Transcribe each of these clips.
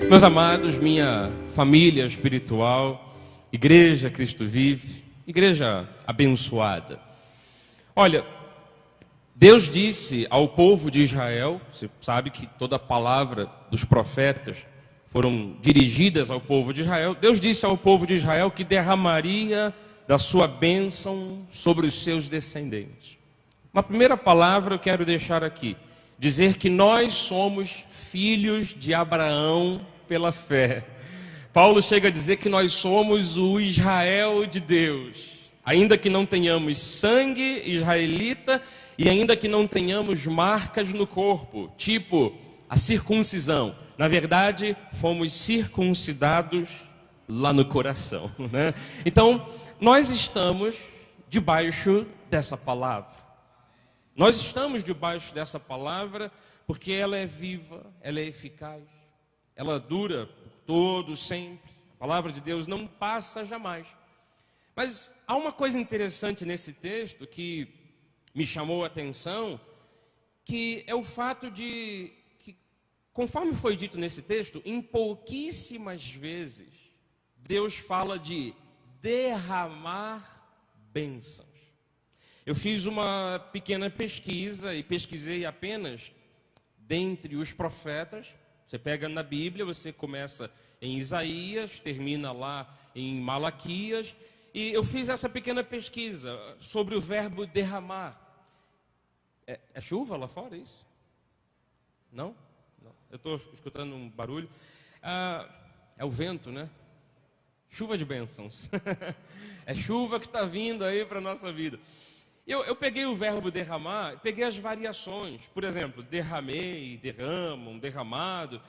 Meus amados, minha família espiritual, Igreja Cristo Vive, igreja abençoada. Olha, Deus disse ao povo de Israel, você sabe que toda a palavra dos profetas foram dirigidas ao povo de Israel. Deus disse ao povo de Israel que derramaria da sua bênção sobre os seus descendentes. Uma primeira palavra eu quero deixar aqui, dizer que nós somos filhos de Abraão pela fé. Paulo chega a dizer que nós somos o Israel de Deus, ainda que não tenhamos sangue israelita e ainda que não tenhamos marcas no corpo, tipo a circuncisão. Na verdade, fomos circuncidados lá no coração, né? Então, nós estamos debaixo dessa palavra. Nós estamos debaixo dessa palavra porque ela é viva, ela é eficaz, ela dura por todo sempre. A palavra de Deus não passa jamais. Mas há uma coisa interessante nesse texto que me chamou a atenção, que é o fato de que, conforme foi dito nesse texto, em pouquíssimas vezes Deus fala de derramar bênçãos. Eu fiz uma pequena pesquisa e pesquisei apenas dentre os profetas. Você pega na Bíblia, você começa em Isaías, termina lá em Malaquias, e eu fiz essa pequena pesquisa sobre o verbo derramar. É chuva lá fora, isso? Não? Não. Eu estou escutando um barulho. É o vento, né? Chuva de bênçãos. É chuva que está vindo aí para a nossa vida. Eu peguei o verbo derramar, peguei as variações. Por exemplo, derramei, derramam, derramado.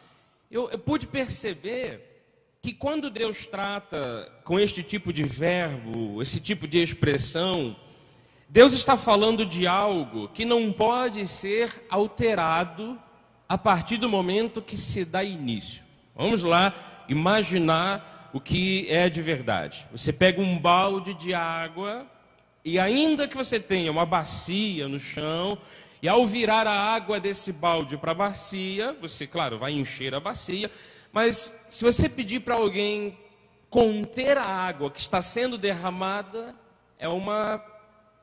Eu pude perceber que quando Deus trata com este tipo de verbo, esse tipo de expressão, Deus está falando de algo que não pode ser alterado a partir do momento que se dá início. Vamos lá imaginar o que é de verdade. Você pega um balde de água e ainda que você tenha uma bacia no chão, e ao virar a água desse balde para a bacia, você, claro, vai encher a bacia, mas se você pedir para alguém conter a água que está sendo derramada, é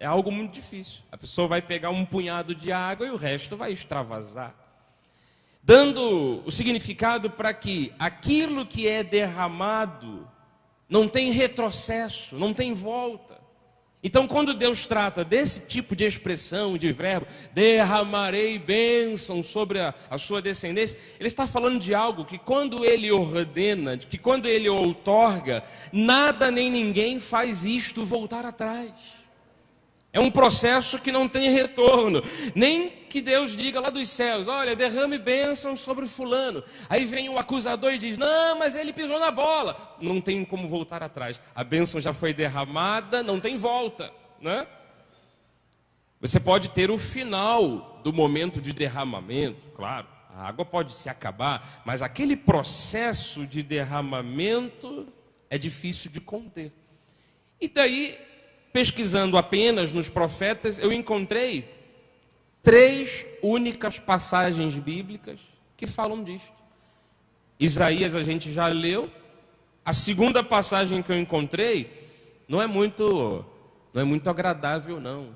algo muito difícil. A pessoa vai pegar um punhado de água e o resto vai extravasar. Dando o significado para que aquilo que é derramado não tem retrocesso, não tem volta. Então, quando Deus trata desse tipo de expressão, de verbo, derramarei bênção sobre a sua descendência, Ele está falando de algo que quando Ele ordena, que quando Ele outorga, nada nem ninguém faz isto voltar atrás. É um processo que não tem retorno. Nem que Deus diga lá dos céus, olha, derrame bênção sobre o fulano. Aí vem o acusador e diz, não, mas ele pisou na bola. Não tem como voltar atrás. A bênção já foi derramada, não tem volta, né? Você pode ter o final do momento de derramamento, claro. A água pode se acabar, mas aquele processo de derramamento é difícil de conter. E daí, pesquisando apenas nos profetas, eu encontrei 3 únicas passagens bíblicas que falam disto. Isaías a gente já leu. A segunda passagem que eu encontrei não é muito agradável, não.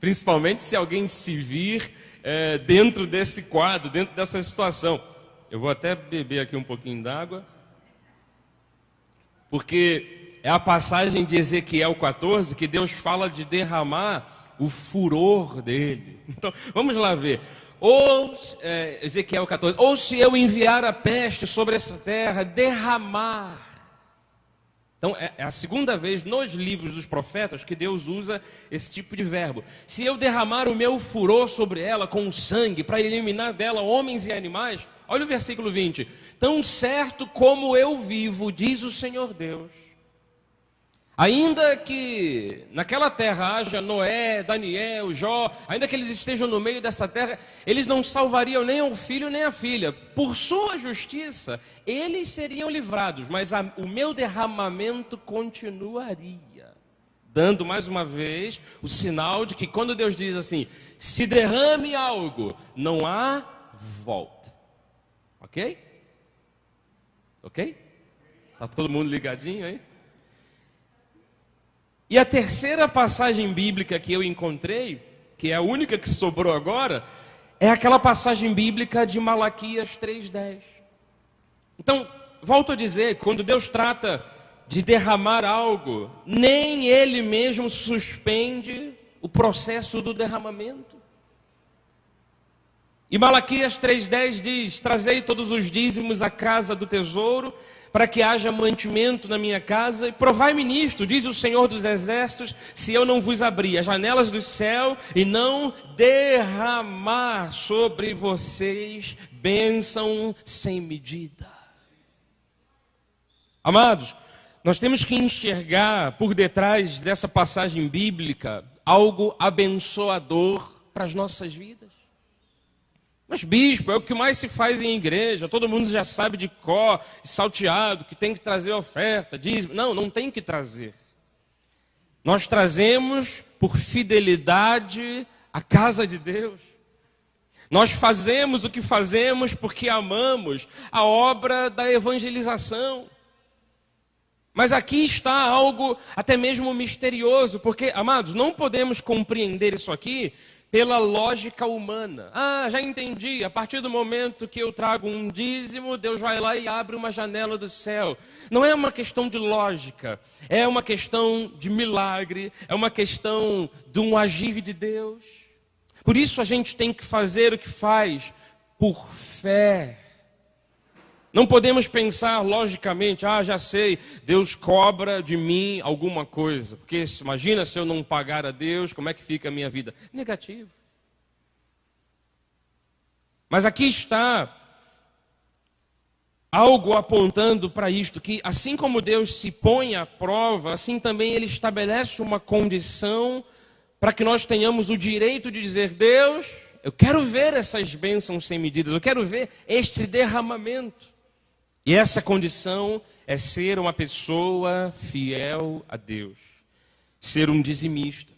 Principalmente se alguém se vir dentro desse quadro, dentro dessa situação. Eu vou até beber aqui um pouquinho d'água, porque é a passagem de Ezequiel 14 que Deus fala de derramar o furor dele. Então, vamos lá ver. Ezequiel 14. Ou se eu enviar a peste sobre essa terra, derramar. Então, é a segunda vez nos livros dos profetas que Deus usa esse tipo de verbo. Se eu derramar o meu furor sobre ela com sangue, para eliminar dela homens e animais. Olha o versículo 20. Tão certo como eu vivo, diz o Senhor Deus, ainda que naquela terra haja Noé, Daniel, Jó, ainda que eles estejam no meio dessa terra, eles não salvariam nem o filho nem a filha. Por sua justiça, eles seriam livrados, mas o meu derramamento continuaria. Dando mais uma vez o sinal de que quando Deus diz assim, se derrame algo, não há volta. Ok? ok? Tá todo mundo ligadinho aí? E a terceira passagem bíblica que eu encontrei, que é a única que sobrou agora, é aquela passagem bíblica de Malaquias 3:10. Então, volto a dizer, quando Deus trata de derramar algo, nem Ele mesmo suspende o processo do derramamento. E Malaquias 3:10 diz: trazei todos os dízimos à casa do tesouro, para que haja mantimento na minha casa, e provai-me nisto, diz o Senhor dos Exércitos, se eu não vos abrir as janelas do céu e não derramar sobre vocês bênção sem medida. Amados, nós temos que enxergar por detrás dessa passagem bíblica algo abençoador para as nossas vidas. Mas bispo, é o que mais se faz em igreja, todo mundo já sabe de cor, salteado, que tem que trazer oferta, dízimo. Não, não tem que trazer. Nós trazemos por fidelidade à casa de Deus. Nós fazemos o que fazemos porque amamos a obra da evangelização. Mas aqui está algo até mesmo misterioso, porque, amados, não podemos compreender isso aqui pela lógica humana. Ah, já entendi, a partir do momento que eu trago um dízimo, Deus vai lá e abre uma janela do céu. Não é uma questão de lógica, é uma questão de milagre, é uma questão de um agir de Deus. Por isso a gente tem que fazer o que faz, por fé. Não podemos pensar logicamente, já sei, Deus cobra de mim alguma coisa. Porque imagina se eu não pagar a Deus, como é que fica a minha vida? Negativo. Mas aqui está algo apontando para isto, que assim como Deus se põe à prova, assim também Ele estabelece uma condição para que nós tenhamos o direito de dizer: Deus, eu quero ver essas bênçãos sem medidas, eu quero ver este derramamento. E essa condição é ser uma pessoa fiel a Deus, ser um dizimista.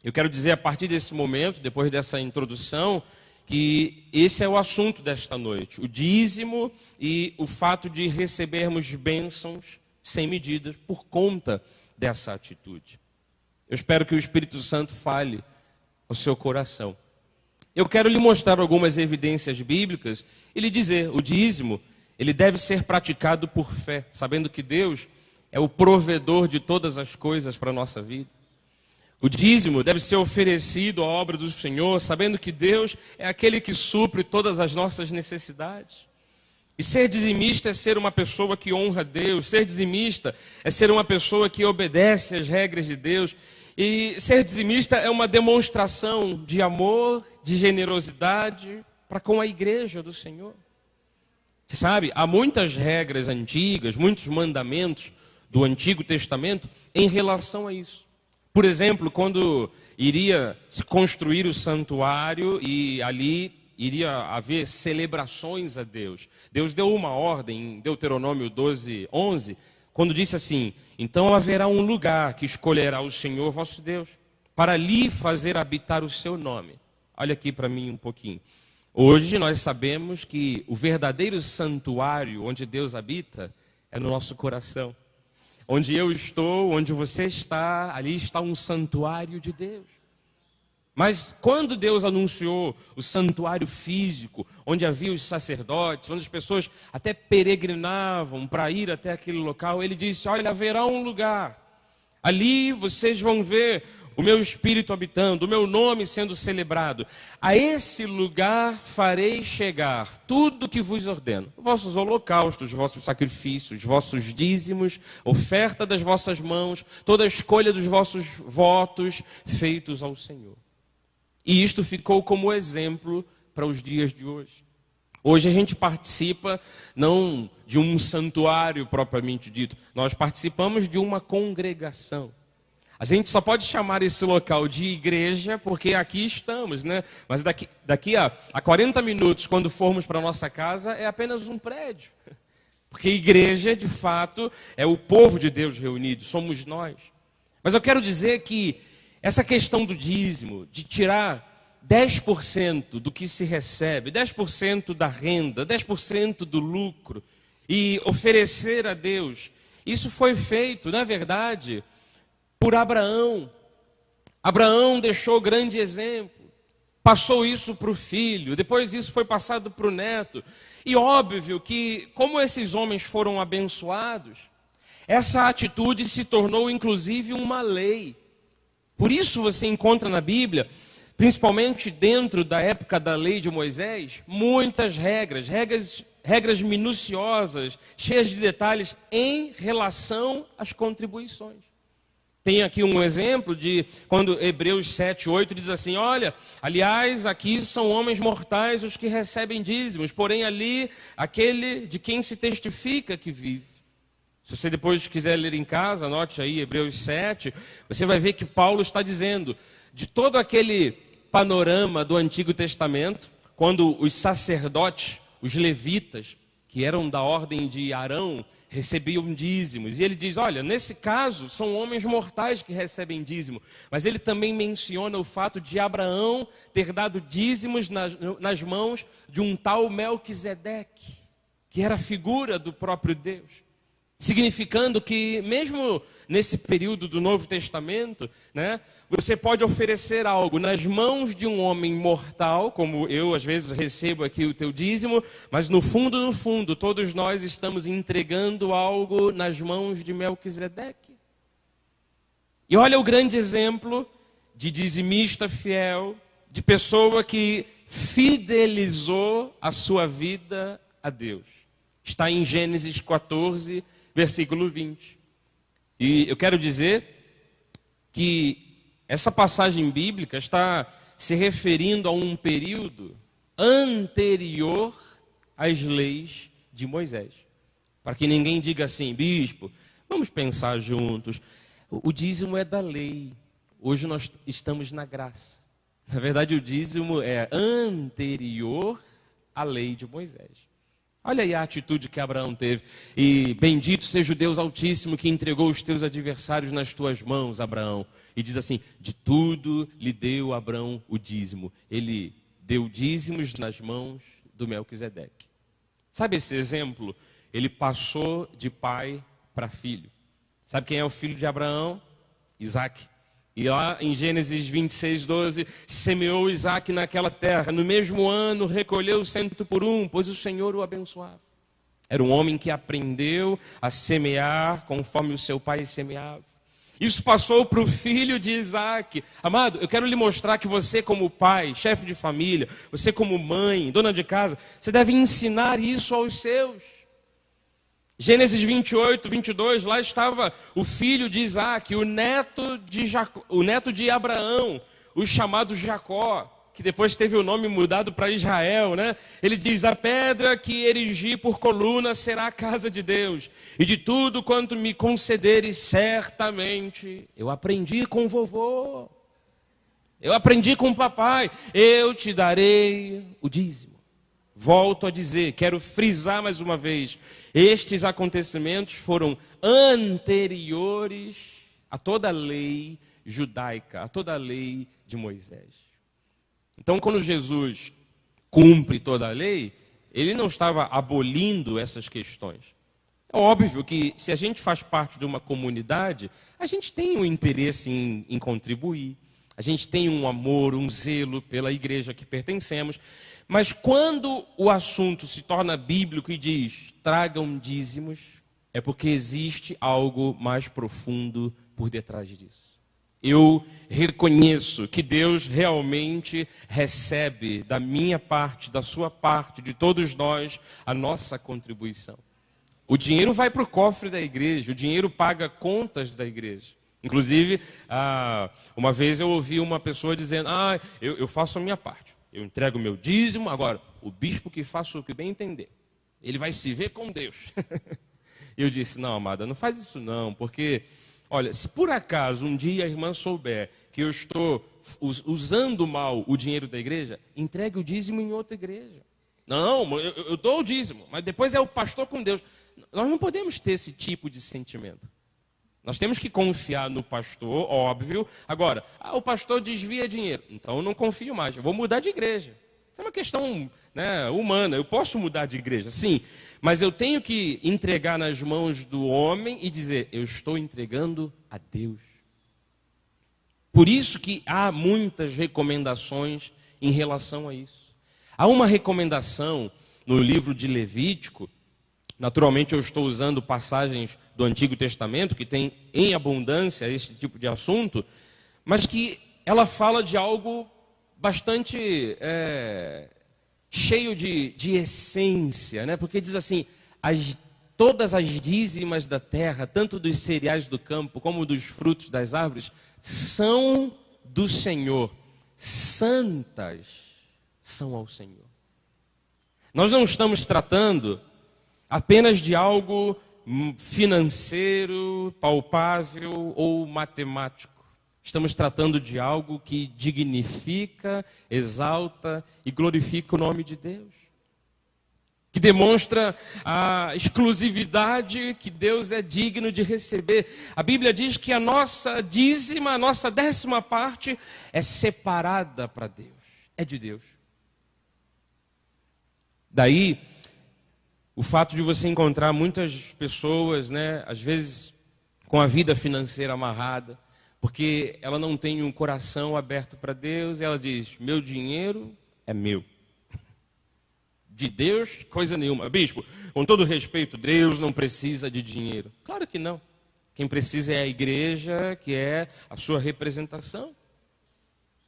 Eu quero dizer a partir desse momento, depois dessa introdução, que esse é o assunto desta noite, o dízimo e o fato de recebermos bênçãos sem medidas por conta dessa atitude. Eu espero que o Espírito Santo fale ao seu coração. Eu quero lhe mostrar algumas evidências bíblicas e lhe dizer: o dízimo, ele deve ser praticado por fé, sabendo que Deus é o provedor de todas as coisas para a nossa vida. O dízimo deve ser oferecido à obra do Senhor, sabendo que Deus é aquele que supre todas as nossas necessidades. E ser dizimista é ser uma pessoa que honra Deus, ser dizimista é ser uma pessoa que obedece às regras de Deus. E ser dizimista é uma demonstração de amor, de generosidade para com a igreja do Senhor. Você sabe, há muitas regras antigas, muitos mandamentos do Antigo Testamento em relação a isso. Por exemplo, quando iria se construir o santuário e ali iria haver celebrações a Deus. Deus deu uma ordem em Deuteronômio 12:11, quando disse assim: então haverá um lugar que escolherá o Senhor vosso Deus, para ali fazer habitar o seu nome. Olha aqui para mim um pouquinho. Hoje nós sabemos que o verdadeiro santuário onde Deus habita é no nosso coração. Onde eu estou, onde você está, ali está um santuário de Deus. Mas quando Deus anunciou o santuário físico, onde havia os sacerdotes, onde as pessoas até peregrinavam para ir até aquele local, Ele disse: olha, haverá um lugar, ali vocês vão ver o meu Espírito habitando, o meu nome sendo celebrado. A esse lugar farei chegar tudo que vos ordeno: vossos holocaustos, vossos sacrifícios, vossos dízimos, oferta das vossas mãos, toda a escolha dos vossos votos feitos ao Senhor. E isto ficou como exemplo para os dias de hoje. Hoje a gente participa não de um santuário propriamente dito, nós participamos de uma congregação. A gente só pode chamar esse local de igreja porque aqui estamos, né? Mas daqui a 40 minutos, quando formos para a nossa casa, é apenas um prédio. Porque igreja, de fato, é o povo de Deus reunido, somos nós. Mas eu quero dizer que essa questão do dízimo, de tirar 10% do que se recebe, 10% da renda, 10% do lucro, e oferecer a Deus. Isso foi feito, na verdade, por Abraão. Abraão deixou grande exemplo, passou isso para o filho, depois isso foi passado para o neto. E óbvio que, como esses homens foram abençoados, essa atitude se tornou inclusive uma lei. Por isso você encontra na Bíblia, principalmente dentro da época da lei de Moisés, muitas regras minuciosas, cheias de detalhes em relação às contribuições. Tem aqui um exemplo de quando Hebreus 7:8 diz assim: olha, aliás, aqui são homens mortais os que recebem dízimos, porém ali aquele de quem se testifica que vive. Se você depois quiser ler em casa, anote aí Hebreus 7, você vai ver que Paulo está dizendo de todo aquele panorama do Antigo Testamento, quando os sacerdotes, os levitas, que eram da ordem de Arão, recebiam dízimos. E ele diz, olha, nesse caso são homens mortais que recebem dízimo. Mas ele também menciona o fato de Abraão ter dado dízimos nas mãos de um tal Melquisedeque, que era a figura do próprio Deus. Significando que mesmo nesse período do Novo Testamento, né, você pode oferecer algo nas mãos de um homem mortal, como eu às vezes recebo aqui o teu dízimo, mas no fundo, todos nós estamos entregando algo nas mãos de Melquisedeque. E olha o grande exemplo de dizimista fiel, de pessoa que fidelizou a sua vida a Deus. Está em Gênesis 14, versículo 20. E eu quero dizer que essa passagem bíblica está se referindo a um período anterior às leis de Moisés. Para que ninguém diga assim, bispo, vamos pensar juntos. O dízimo é da lei. Hoje nós estamos na graça. Na verdade, o dízimo é anterior à lei de Moisés. Olha aí a atitude que Abraão teve. E bendito seja o Deus Altíssimo que entregou os teus adversários nas tuas mãos, Abraão. E diz assim, de tudo lhe deu Abraão o dízimo. Ele deu dízimos nas mãos do Melquisedeque. Sabe esse exemplo? Ele passou de pai para filho. Sabe quem é o filho de Abraão? Isaque. E lá em Gênesis 26:12, semeou Isaque naquela terra. No mesmo ano recolheu 100 por 1, pois o Senhor o abençoava. Era um homem que aprendeu a semear conforme o seu pai semeava. Isso passou para o filho de Isaque. Amado, eu quero lhe mostrar que você como pai, chefe de família, você como mãe, dona de casa, você deve ensinar isso aos seus. Gênesis 28:22, lá estava o filho de Isaque, o neto de Abraão, o chamado Jacó, que depois teve o nome mudado para Israel, né? Ele diz, a pedra que erigi por coluna será a casa de Deus, e de tudo quanto me concederes, certamente, eu aprendi com o vovô, eu aprendi com o papai, eu te darei o dízimo. Volto a dizer, quero frisar mais uma vez, estes acontecimentos foram anteriores a toda a lei judaica, a toda a lei de Moisés. Então, quando Jesus cumpre toda a lei, ele não estava abolindo essas questões. É óbvio que se a gente faz parte de uma comunidade, a gente tem um interesse em contribuir, a gente tem um amor, um zelo pela igreja que pertencemos. Mas quando o assunto se torna bíblico e diz, tragam dízimos, é porque existe algo mais profundo por detrás disso. Eu reconheço que Deus realmente recebe da minha parte, da sua parte, de todos nós, a nossa contribuição. O dinheiro vai para o cofre da igreja, o dinheiro paga contas da igreja. Inclusive, uma vez eu ouvi uma pessoa dizendo, eu faço a minha parte. Eu entrego o meu dízimo, agora, o bispo que faça o que bem entender. Ele vai se ver com Deus. Eu disse, não, amada, não faz isso não, porque, olha, se por acaso um dia a irmã souber que eu estou usando mal o dinheiro da igreja, entregue o dízimo em outra igreja. Não, eu dou o dízimo, mas depois é o pastor com Deus. Nós não podemos ter esse tipo de sentimento. Nós temos que confiar no pastor, óbvio. Agora, o pastor desvia dinheiro, então eu não confio mais, eu vou mudar de igreja. Isso é uma questão, né, humana. Eu posso mudar de igreja, sim, mas eu tenho que entregar nas mãos do homem e dizer, eu estou entregando a Deus. Por isso que há muitas recomendações em relação a isso. Há uma recomendação no livro de Levítico, naturalmente eu estou usando passagens do Antigo Testamento, que tem em abundância esse tipo de assunto, mas que ela fala de algo bastante cheio de essência, né? Porque diz assim, todas as dízimas da terra, tanto dos cereais do campo como dos frutos das árvores, são do Senhor, santas são ao Senhor. Nós não estamos tratando apenas de algo financeiro, palpável ou matemático. Estamos tratando de algo que dignifica, exalta e glorifica o nome de Deus. Que demonstra a exclusividade que Deus é digno de receber. A Bíblia diz que a nossa dízima, a nossa 10ª parte é separada para Deus. É de Deus. Daí, o fato de você encontrar muitas pessoas, né, às vezes com a vida financeira amarrada, porque ela não tem um coração aberto para Deus, e ela diz, meu dinheiro é meu. De Deus, coisa nenhuma. Bispo, com todo respeito, Deus não precisa de dinheiro. Claro que não. Quem precisa é a igreja, que é a sua representação.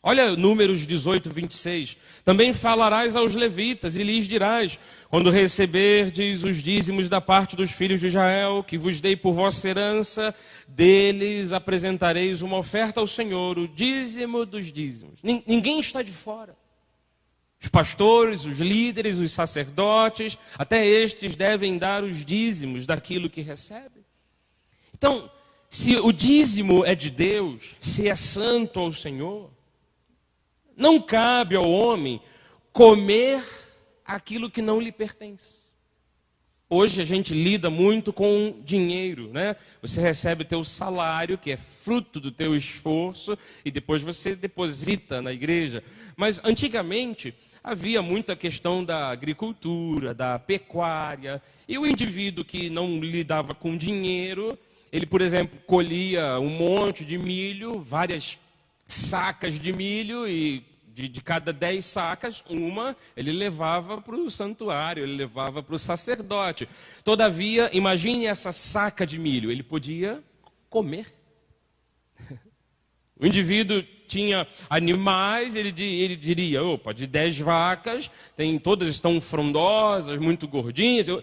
Olha Números 18, 26. Também falarás aos levitas e lhes dirás, quando receberdes os dízimos da parte dos filhos de Israel, que vos dei por vossa herança, deles apresentareis uma oferta ao Senhor, o dízimo dos dízimos. Ninguém está de fora. Os pastores, os líderes, os sacerdotes, até estes devem dar os dízimos daquilo que recebem. Então, se o dízimo é de Deus, se é santo ao Senhor, não cabe ao homem comer aquilo que não lhe pertence. Hoje a gente lida muito com dinheiro, né? Você recebe o teu salário, que é fruto do teu esforço, e depois você deposita na igreja. Mas antigamente havia muita questão da agricultura, da pecuária, e o indivíduo que não lidava com dinheiro, ele, por exemplo, colhia um monte de milho, várias sacas de milho, e de cada 10 sacas, uma ele levava para o santuário, ele levava para o sacerdote. Todavia, imagine essa saca de milho, ele podia comer. O indivíduo tinha animais, ele diria, opa, de 10 vacas, todas estão frondosas, muito gordinhas, eu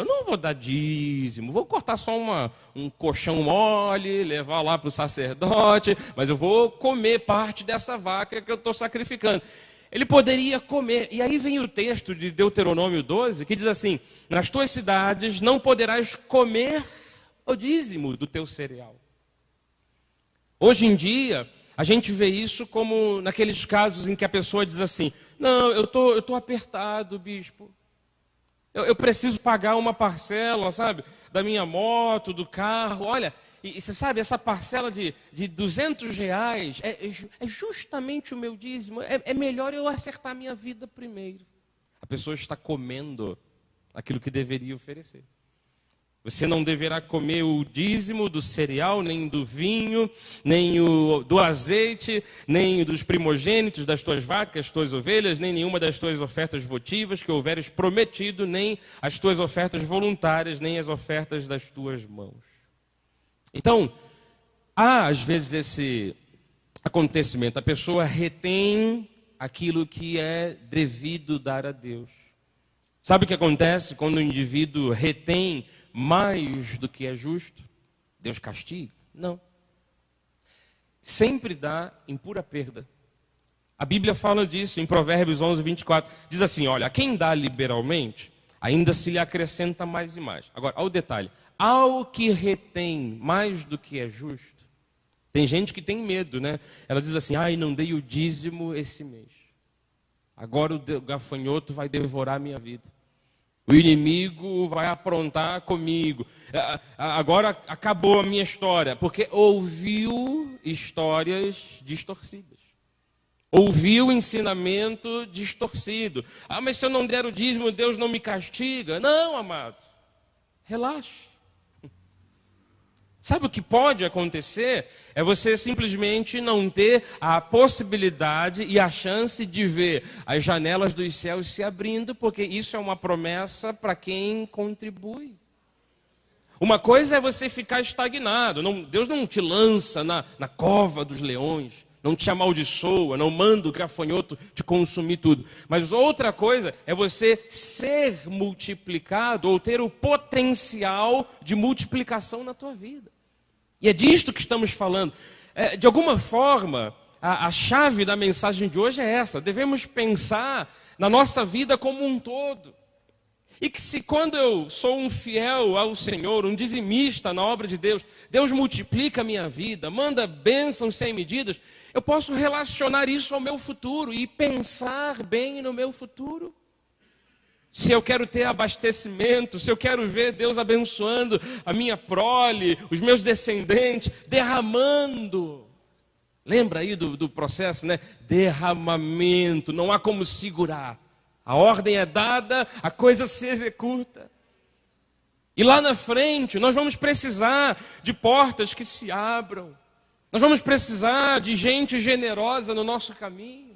não vou dar dízimo, vou cortar só um colchão mole, levar lá para o sacerdote, mas eu vou comer parte dessa vaca que eu estou sacrificando. Ele poderia comer, e aí vem o texto de Deuteronômio 12, que diz assim, nas tuas cidades não poderás comer o dízimo do teu cereal. Hoje em dia, a gente vê isso como naqueles casos em que a pessoa diz assim, não, eu tô apertado, bispo. Eu preciso pagar uma parcela, sabe, da minha moto, do carro. Olha, e você sabe, essa parcela de R$200 é justamente o meu dízimo. É melhor eu acertar a minha vida primeiro. A pessoa está comendo aquilo que deveria oferecer. Você não deverá comer o dízimo do cereal, nem do vinho, nem do azeite, nem dos primogênitos das tuas vacas, tuas ovelhas, nem nenhuma das tuas ofertas votivas que houveres prometido, nem as tuas ofertas voluntárias, nem as ofertas das tuas mãos. Então, há às vezes esse acontecimento, a pessoa retém aquilo que é devido dar a Deus. Sabe o que acontece quando o indivíduo retém mais do que é justo? Deus castiga? Não. Sempre dá em pura perda. A Bíblia fala disso em Provérbios 11, 24. Diz assim, olha, a quem dá liberalmente, ainda se lhe acrescenta mais e mais. Agora, olha o detalhe. Ao que retém mais do que é justo, tem gente que tem medo, né? Ela diz assim, ai, não dei o dízimo esse mês. Agora o gafanhoto vai devorar a minha vida. O inimigo vai aprontar comigo. Agora acabou a minha história, porque ouviu histórias distorcidas. ouvir o ensinamento distorcido. Ah, mas se eu não der o dízimo, Deus não me castiga. Não, amado. Relaxe. Sabe o que pode acontecer? É você simplesmente não ter a possibilidade e a chance de ver as janelas dos céus se abrindo, porque isso é uma promessa para quem contribui. Uma coisa é você ficar estagnado. Deus não te lança na cova dos leões, não te amaldiçoa, não manda o gafanhoto te consumir tudo. Mas outra coisa é você ser multiplicado ou ter o potencial de multiplicação na tua vida. E é disto que estamos falando. De alguma forma, a chave da mensagem de hoje é essa. Devemos pensar na nossa vida como um todo. E que se quando eu sou um fiel ao Senhor, um dizimista na obra de Deus, Deus multiplica a minha vida, manda bênçãos sem medidas, eu posso relacionar isso ao meu futuro e pensar bem no meu futuro. Se eu quero ter abastecimento, se eu quero ver Deus abençoando a minha prole, os meus descendentes, derramando. Lembra aí do processo, né? Derramamento, não há como segurar. A ordem é dada, a coisa se executa. E lá na frente, nós vamos precisar de portas que se abram. Nós vamos precisar de gente generosa no nosso caminho.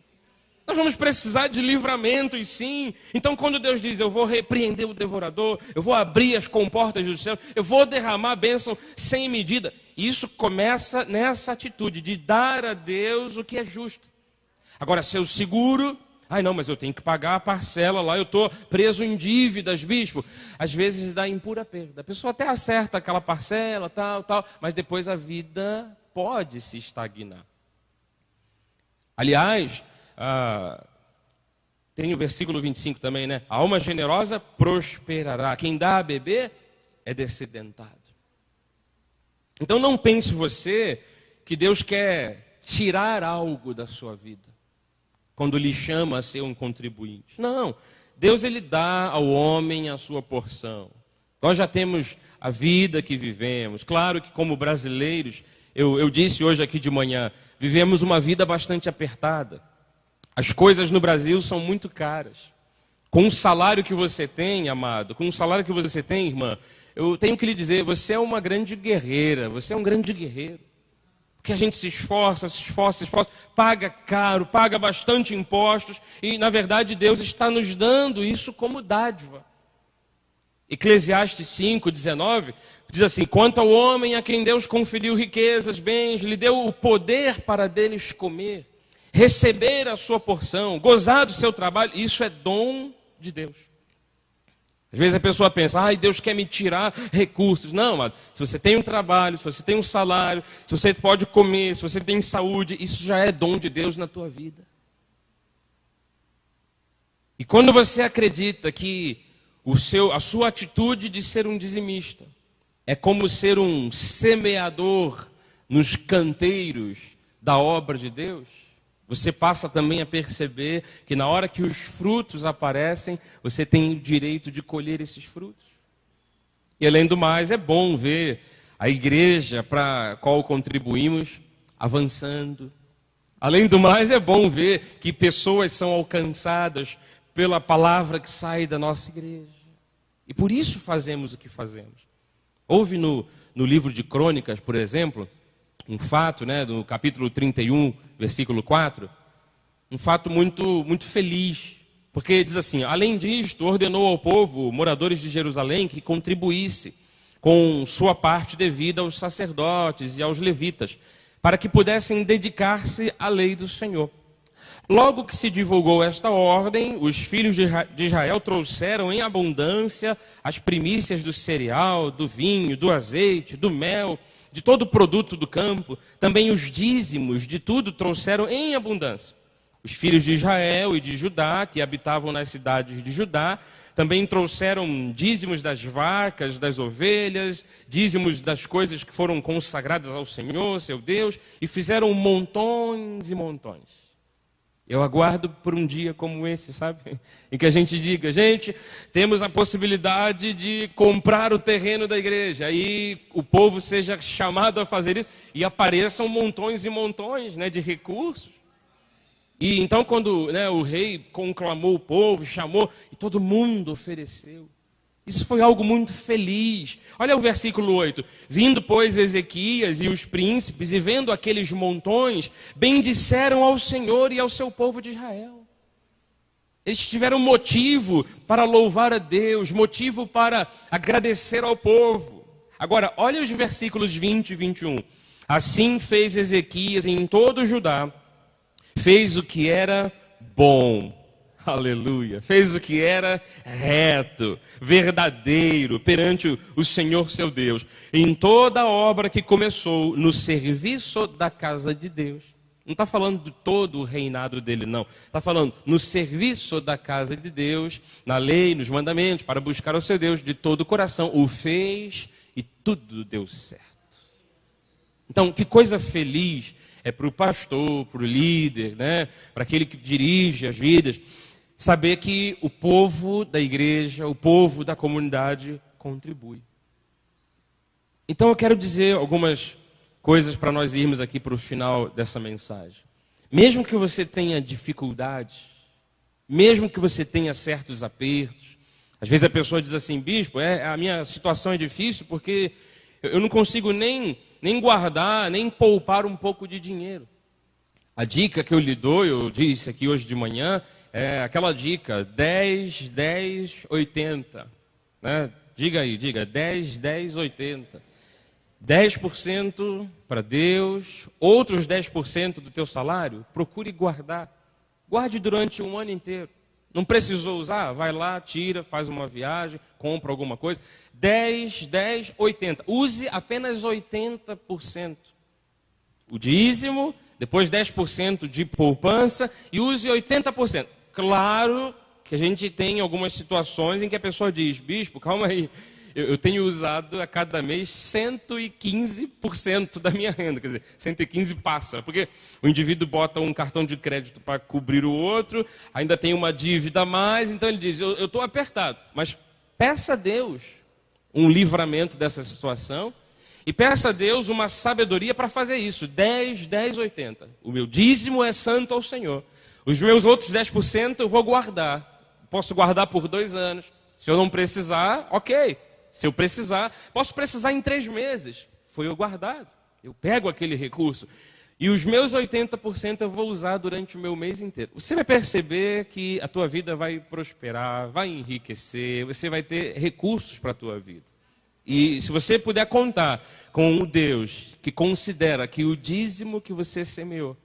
Nós vamos precisar de livramentos, sim. Então, quando Deus diz, eu vou repreender o devorador, eu vou abrir as comportas do céu, eu vou derramar a bênção sem medida. Isso começa nessa atitude de dar a Deus o que é justo. Agora, se eu seguro... Ai, não, mas eu tenho que pagar a parcela lá, eu estou preso em dívidas, bispo. Às vezes dá impura perda. A pessoa até acerta aquela parcela, tal, mas depois a vida pode se estagnar. Aliás, tem o versículo 25 também, né? A alma generosa prosperará. Quem dá a beber é descedentado. Então não pense você que Deus quer tirar algo da sua vida quando lhe chama a ser um contribuinte. Não, Deus ele dá ao homem a sua porção. Nós já temos a vida que vivemos. Claro que como brasileiros, eu disse hoje aqui de manhã, vivemos uma vida bastante apertada. As coisas no Brasil são muito caras. Com o salário que você tem, amado, com o salário que você tem, irmã, eu tenho que lhe dizer, você é uma grande guerreira, você é um grande guerreiro. Porque a gente se esforça, paga caro, paga bastante impostos, e na verdade Deus está nos dando isso como dádiva. Eclesiastes 5:19 diz assim, quanto ao homem a quem Deus conferiu riquezas, bens, lhe deu o poder para deles comer, receber a sua porção, gozar do seu trabalho, isso é dom de Deus. Às vezes a pessoa pensa, ai, Deus quer me tirar recursos. Não, amado, se você tem um trabalho, se você tem um salário, se você pode comer, se você tem saúde, isso já é dom de Deus na tua vida. E quando você acredita que a sua atitude de ser um dizimista é como ser um semeador nos canteiros da obra de Deus, você passa também a perceber que na hora que os frutos aparecem, você tem o direito de colher esses frutos. E além do mais, é bom ver a igreja para a qual contribuímos avançando. Além do mais, é bom ver que pessoas são alcançadas pela palavra que sai da nossa igreja. E por isso fazemos o que fazemos. Houve no livro de Crônicas, por exemplo, um fato, né, do capítulo 31, versículo 4, um fato muito, muito feliz, porque diz assim, além disto, ordenou ao povo, moradores de Jerusalém, que contribuísse com sua parte devida aos sacerdotes e aos levitas, para que pudessem dedicar-se à lei do Senhor. Logo que se divulgou esta ordem, os filhos de Israel trouxeram em abundância as primícias do cereal, do vinho, do azeite, do mel, de todo o produto do campo, também os dízimos de tudo trouxeram em abundância. Os filhos de Israel e de Judá, que habitavam nas cidades de Judá, também trouxeram dízimos das vacas, das ovelhas, dízimos das coisas que foram consagradas ao Senhor, seu Deus, e fizeram montões e montões. Eu aguardo por um dia como esse, sabe? Em que a gente diga, gente, temos a possibilidade de comprar o terreno da igreja. Aí o povo seja chamado a fazer isso e apareçam montões e montões, né, de recursos. E então quando o rei conclamou o povo, chamou, e todo mundo ofereceu. Isso foi algo muito feliz. Olha o versículo 8. Vindo, pois, Ezequias e os príncipes, e vendo aqueles montões, bendisseram ao Senhor e ao seu povo de Israel. Eles tiveram motivo para louvar a Deus, motivo para agradecer ao povo. Agora, olha os versículos 20 e 21. Assim fez Ezequias em todo o Judá, fez o que era bom. Aleluia. Fez o que era reto, verdadeiro, perante o Senhor seu Deus, em toda a obra que começou no serviço da casa de Deus. Não está falando de todo o reinado dele, não. Está falando no serviço da casa de Deus, na lei, nos mandamentos, para buscar o seu Deus de todo o coração. O fez e tudo deu certo. Então, que coisa feliz é para o pastor, para o líder, para aquele que dirige as vidas, saber que o povo da igreja, o povo da comunidade contribui. Então eu quero dizer algumas coisas para nós irmos aqui para o final dessa mensagem. Mesmo que você tenha dificuldades, mesmo que você tenha certos apertos, às vezes a pessoa diz assim, bispo, a minha situação é difícil porque eu não consigo nem guardar, nem poupar um pouco de dinheiro. A dica que eu lhe dou, eu disse aqui hoje de manhã, é aquela dica, 10, 10, 80. Diga aí, 10, 10, 80. 10% para Deus, outros 10% do teu salário, procure guardar. Guarde durante um ano inteiro. Não precisou usar? Vai lá, tira, faz uma viagem, compra alguma coisa. 10, 10, 80. Use apenas 80%. O dízimo, depois 10% de poupança e use 80%. Claro que a gente tem algumas situações em que a pessoa diz, bispo, calma aí, eu tenho usado a cada mês 115% da minha renda, quer dizer, 115 passa, porque o indivíduo bota um cartão de crédito para cobrir o outro, ainda tem uma dívida a mais, então ele diz, eu estou apertado, mas peça a Deus um livramento dessa situação e peça a Deus uma sabedoria para fazer isso, 10, 10, 80. O meu dízimo é santo ao Senhor. Os meus outros 10% eu vou guardar. Posso guardar por 2 anos. Se eu não precisar, ok. Se eu precisar, posso precisar em 3 meses. Foi eu guardado. Eu pego aquele recurso. E os meus 80% eu vou usar durante o meu mês inteiro. Você vai perceber que a tua vida vai prosperar, vai enriquecer, você vai ter recursos para a tua vida. E se você puder contar com um Deus que considera que o dízimo que você semeou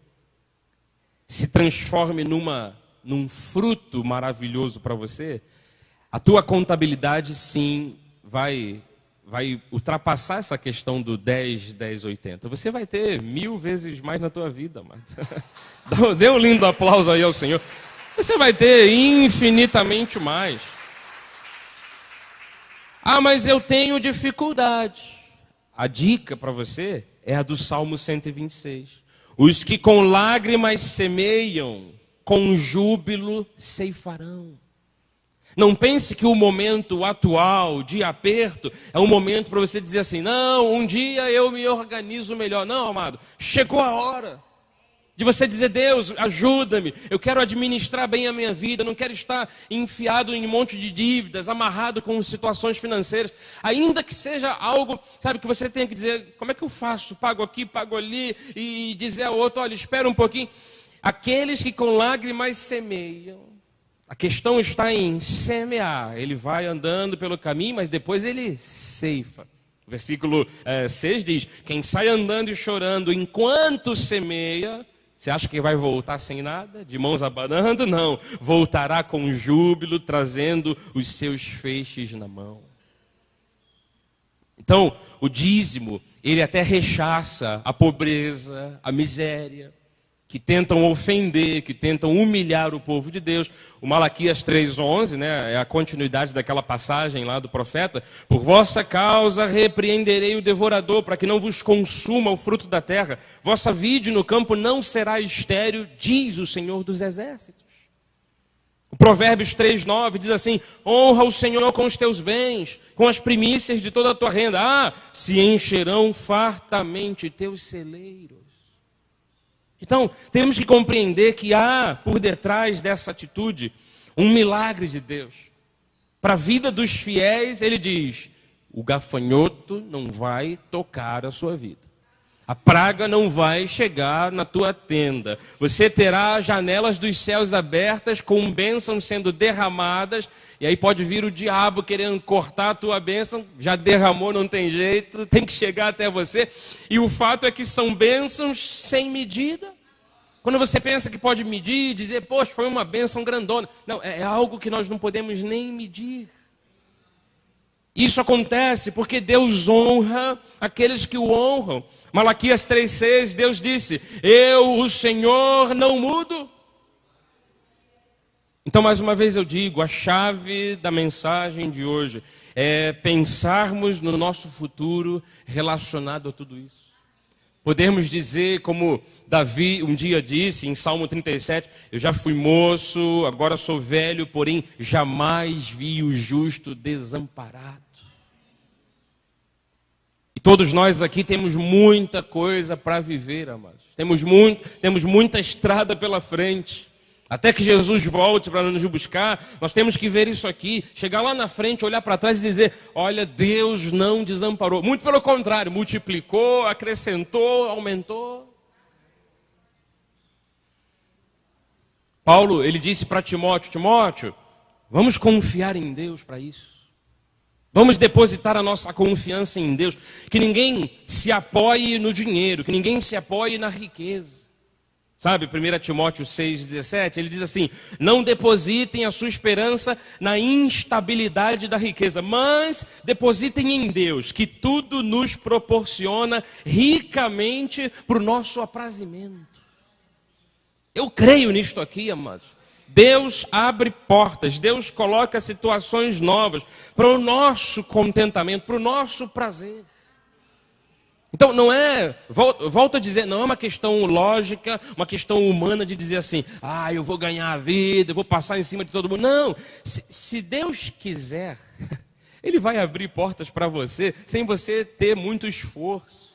se transforme num fruto maravilhoso para você, a tua contabilidade sim vai ultrapassar essa questão do 10, 10, 80. Você vai ter 1000 vezes mais na tua vida, amado. Dê um lindo aplauso aí ao Senhor. Você vai ter infinitamente mais. Ah, mas eu tenho dificuldade. A dica para você é a do Salmo 126. Os que com lágrimas semeiam, com júbilo ceifarão. Não pense que o momento atual de aperto é um momento para você dizer assim, não, um dia eu me organizo melhor. Não, amado, chegou a hora de você dizer, Deus, ajuda-me, eu quero administrar bem a minha vida, não quero estar enfiado em um monte de dívidas, amarrado com situações financeiras, ainda que seja algo, sabe, que você tenha que dizer, como é que eu faço? Pago aqui, pago ali, e dizer ao outro, olha, espera um pouquinho. Aqueles que com lágrimas semeiam, a questão está em semear, ele vai andando pelo caminho, mas depois ele ceifa. O versículo 6 diz, quem sai andando e chorando enquanto semeia, você acha que vai voltar sem nada? De mãos abanando? Não. Voltará com júbilo, trazendo os seus feixes na mão. Então, o dízimo, ele até rechaça a pobreza, a miséria, que tentam ofender, que tentam humilhar o povo de Deus. O Malaquias 3,11, é a continuidade daquela passagem lá do profeta. Por vossa causa repreenderei o devorador, para que não vos consuma o fruto da terra. Vossa vide no campo não será estéril, diz o Senhor dos Exércitos. O Provérbios 3,9 diz assim, honra o Senhor com os teus bens, com as primícias de toda a tua renda. Se encherão fartamente teus celeiros. Então, temos que compreender que há por detrás dessa atitude um milagre de Deus. Para a vida dos fiéis, ele diz: o gafanhoto não vai tocar a sua vida. A praga não vai chegar na tua tenda. Você terá janelas dos céus abertas com bênçãos sendo derramadas. E aí pode vir o diabo querendo cortar a tua bênção. Já derramou, não tem jeito. Tem que chegar até você. E o fato é que são bênçãos sem medida. Quando você pensa que pode medir, dizer, poxa, foi uma bênção grandona. Não, é algo que nós não podemos nem medir. Isso acontece porque Deus honra aqueles que o honram. Malaquias 3,6, Deus disse: eu, o Senhor, não mudo. Então, mais uma vez eu digo, a chave da mensagem de hoje é pensarmos no nosso futuro relacionado a tudo isso. Podemos dizer, como Davi um dia disse em Salmo 37, eu já fui moço, agora sou velho, porém jamais vi o justo desamparado. E todos nós aqui temos muita coisa para viver, amados. Temos muita estrada pela frente. Até que Jesus volte para nos buscar, nós temos que ver isso aqui, chegar lá na frente, olhar para trás e dizer: olha, Deus não desamparou. Muito pelo contrário, multiplicou, acrescentou, aumentou. Paulo, ele disse para Timóteo: Timóteo, vamos confiar em Deus para isso. Vamos depositar a nossa confiança em Deus. Que ninguém se apoie no dinheiro, que ninguém se apoie na riqueza. Sabe, 1 Timóteo 6,17, ele diz assim: não depositem a sua esperança na instabilidade da riqueza, mas depositem em Deus, que tudo nos proporciona ricamente para o nosso aprazimento. Eu creio nisto aqui, amados. Deus abre portas, Deus coloca situações novas para o nosso contentamento, para o nosso prazer. Então não é, volto a dizer, não é uma questão lógica, uma questão humana de dizer assim: eu vou ganhar a vida, eu vou passar em cima de todo mundo. Não, se Deus quiser, Ele vai abrir portas para você, sem você ter muito esforço.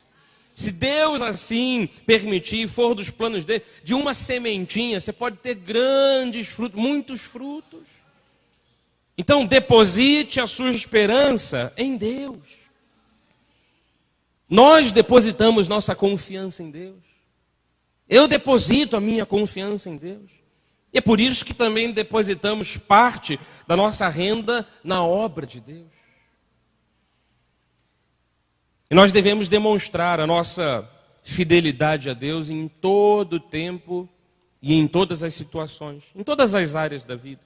Se Deus assim permitir, for dos planos dele, de uma sementinha, você pode ter grandes frutos, muitos frutos. Então deposite a sua esperança em Deus. Nós depositamos nossa confiança em Deus. Eu deposito a minha confiança em Deus. E é por isso que também depositamos parte da nossa renda na obra de Deus. E nós devemos demonstrar a nossa fidelidade a Deus em todo o tempo e em todas as situações, em todas as áreas da vida.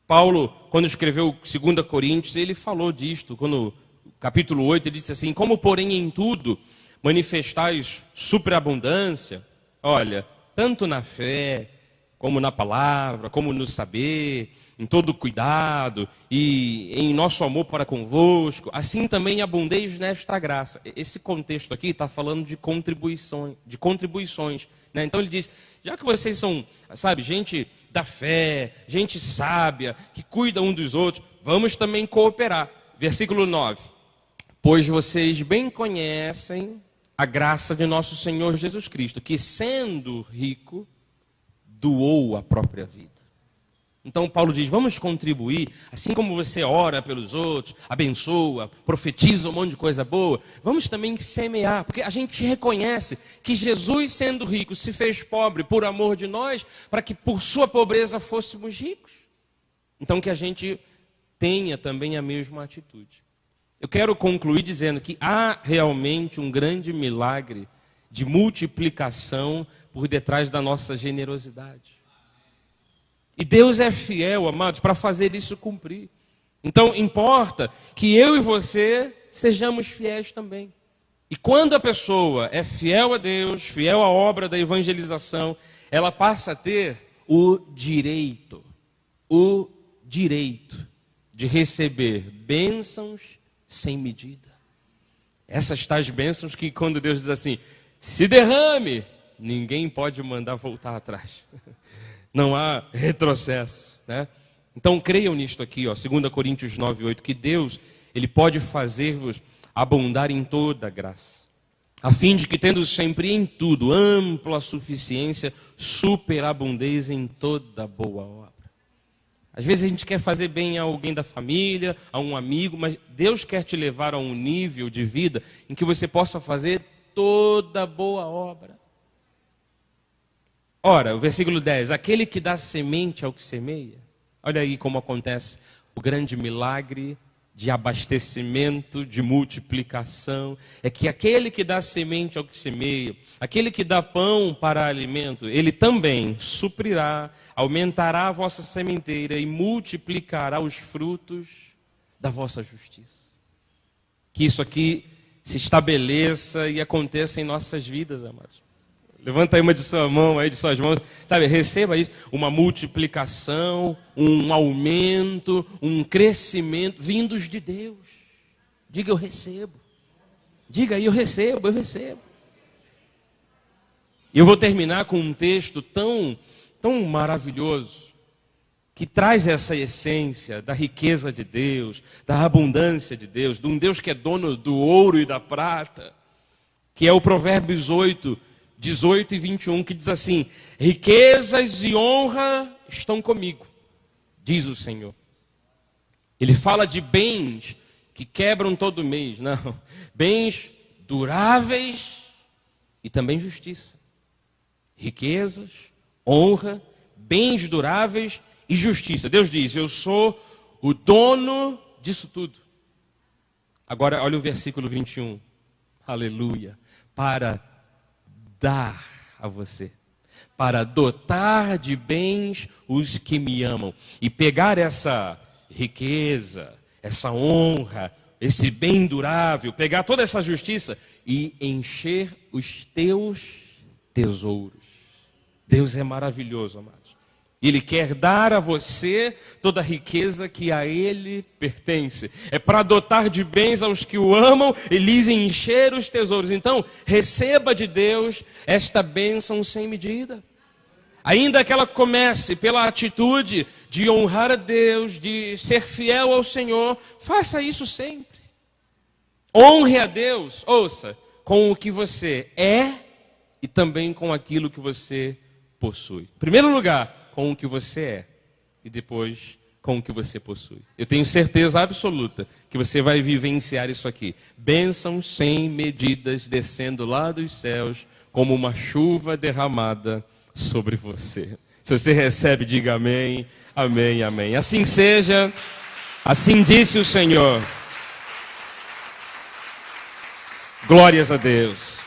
Paulo, quando escreveu 2 Coríntios, ele falou disto, quando capítulo 8, ele disse assim: como porém em tudo manifestais superabundância, olha, tanto na fé, como na palavra, como no saber, em todo cuidado e em nosso amor para convosco, assim também abundeis nesta graça. Esse contexto aqui está falando de contribuições, né? Então ele diz: já que vocês são, sabe, gente da fé, gente sábia, que cuida um dos outros, vamos também cooperar. Versículo 9. Pois vocês bem conhecem a graça de nosso Senhor Jesus Cristo, que sendo rico, doou a própria vida. Então Paulo diz: vamos contribuir, assim como você ora pelos outros, abençoa, profetiza um monte de coisa boa, vamos também semear, porque a gente reconhece que Jesus, sendo rico, se fez pobre por amor de nós, para que por sua pobreza fôssemos ricos. Então que a gente tenha também a mesma atitude. Eu quero concluir dizendo que há realmente um grande milagre de multiplicação por detrás da nossa generosidade. E Deus é fiel, amados, para fazer isso cumprir. Então importa que eu e você sejamos fiéis também. E quando a pessoa é fiel a Deus, fiel à obra da evangelização, ela passa a ter o direito de receber bênçãos sem medida. Essas tais bênçãos que quando Deus diz assim: se derrame, ninguém pode mandar voltar atrás. Não há retrocesso, né? Então creiam nisto aqui, 2 Coríntios 9:8, que Deus, Ele pode fazer-vos abundar em toda graça, a fim de que, tendo sempre em tudo ampla suficiência, superabundeis em toda boa obra. Às vezes a gente quer fazer bem a alguém da família, a um amigo, mas Deus quer te levar a um nível de vida em que você possa fazer toda boa obra. Ora, o versículo 10, aquele que dá semente ao que semeia. Olha aí como acontece o grande milagre de abastecimento, de multiplicação. É que aquele que dá semente ao que semeia, aquele que dá pão para alimento, ele também suprirá, aumentará a vossa sementeira e multiplicará os frutos da vossa justiça. Que isso aqui se estabeleça e aconteça em nossas vidas, amados. Levanta aí uma de sua mão, aí de suas mãos, sabe, receba isso, uma multiplicação, um aumento, um crescimento, vindos de Deus. Diga, eu recebo. Diga aí, eu recebo, eu recebo. E eu vou terminar com um texto tão maravilhoso, que traz essa essência da riqueza de Deus, da abundância de Deus, de um Deus que é dono do ouro e da prata, que é o Provérbios 8, 18 e 21, que diz assim: riquezas e honra estão comigo, diz o Senhor. Ele fala de bens que quebram todo mês, não, bens duráveis e também justiça. Riquezas, honra, bens duráveis e justiça. Deus diz: eu sou o dono disso tudo. Agora olha o versículo 21, aleluia, para dar a você, para dotar de bens os que me amam, e pegar essa riqueza, essa honra, esse bem durável, pegar toda essa justiça e encher os teus tesouros. Deus é maravilhoso, amados. Ele quer dar a você toda a riqueza que a Ele pertence. É para dotar de bens aos que o amam e lhes encher os tesouros. Então, receba de Deus esta bênção sem medida. Ainda que ela comece pela atitude de honrar a Deus, de ser fiel ao Senhor, faça isso sempre. Honre a Deus, ouça, com o que você é e também com aquilo que você possui. Em primeiro lugar, com o que você é, e depois com o que você possui. Eu tenho certeza absoluta que você vai vivenciar isso aqui. Bênçãos sem medidas descendo lá dos céus, como uma chuva derramada sobre você. Se você recebe, diga amém, amém, amém. Assim seja, assim disse o Senhor. Glórias a Deus.